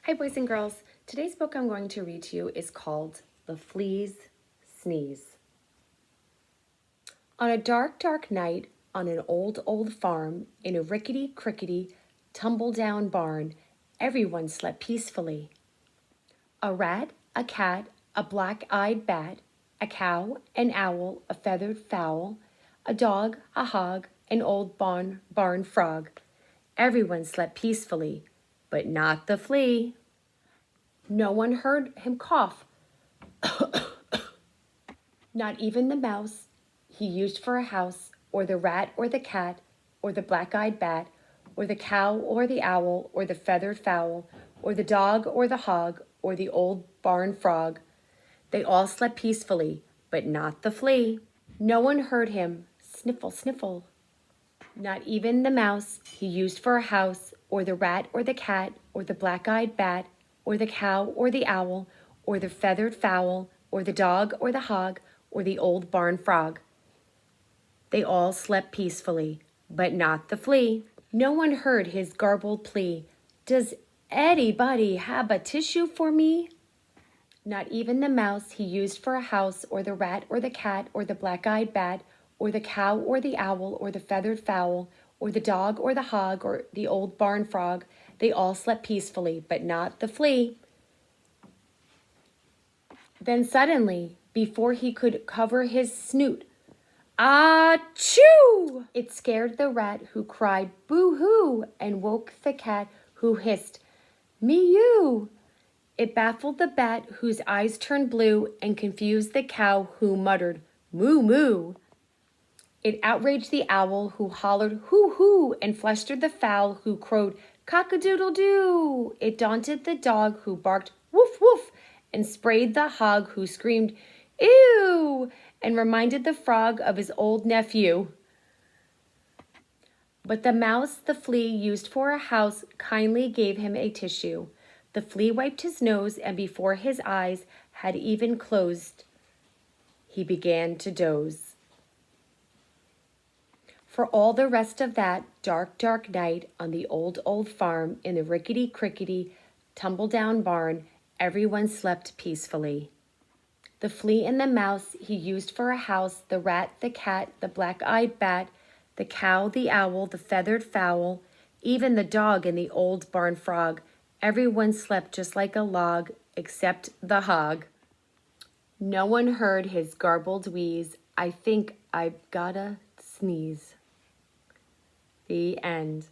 Hi boys and girls, today's book I'm going to read to you is called The Flea's Sneeze. On a dark, dark night on an old farm in a rickety-crickety, tumble-down barn, everyone slept peacefully. A rat, a cat, a black-eyed bat, a cow, an owl, a feathered fowl, a dog, a hog, an old barn frog. Everyone slept peacefully, but not the flea. No one heard him cough, not even the mouse he used for a house, or the rat or the cat, or the black-eyed bat, or the cow or the owl, or the feathered fowl, or the dog or the hog, or the old barn frog. They all slept peacefully, but not the flea. No one heard him sniffle, sniffle. Not even the mouse he used for a house, or the rat or the cat, or the black-eyed bat, or the cow or the owl, or the feathered fowl, or the dog or the hog, or the old barn frog. They all slept peacefully, but not the flea. No one heard his garbled plea, "Does anybody have a tissue for me?" Not even the mouse he used for a house, or the rat or the cat, or the black-eyed bat, or the cow or the owl, or the feathered fowl, or the dog or the hog, or the old barn frog. They all slept peacefully, but not the flea. Then suddenly, before he could cover his snoot, "Achoo!" It scared the rat, who cried boo-hoo, and woke the cat, who hissed mew. It baffled the bat, whose eyes turned blue, and confused the cow, who muttered moo moo. It outraged the owl, who hollered hoo hoo, and flustered the fowl, who crowed cock-a-doodle-doo. It daunted the dog, who barked woof woof, and sprayed the hog, who screamed ew, and reminded the frog of his old nephew. But the mouse the flea used for a house kindly gave him a tissue. The flea wiped his nose, and before his eyes had even closed, he began to doze. For all the rest of that dark, dark night on the old farm in the rickety-crickety, tumble-down barn, everyone slept peacefully. The flea and the mouse he used for a house, the rat, the cat, the black-eyed bat, the cow, the owl, the feathered fowl, even the dog and the old barn frog, everyone slept just like a log, except the hog. No one heard his garbled wheeze, "I think I've gotta sneeze." The end.